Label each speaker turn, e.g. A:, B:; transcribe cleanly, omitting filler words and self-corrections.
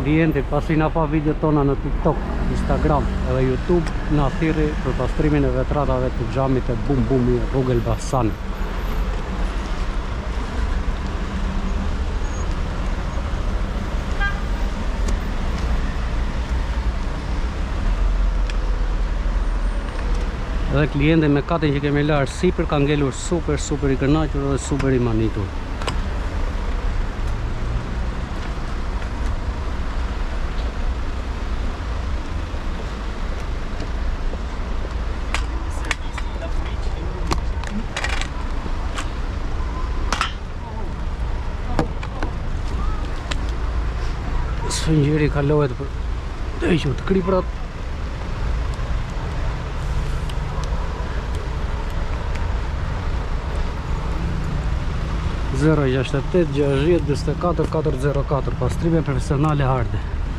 A: klienti pasi na pa video tona në TikTok, Instagram edhe YouTube, na thirri për pastrimin e vetratave të xhamit e Bum Bumi Rrugë Elbasan. Edhe klienti me katin që kemi larë sipër ka ngelur super i kënaqur dhe super i manitur. Sfëngjeri kalohet për të hequr të kriprat. (068 60 24 404) pastrime profesionale harde.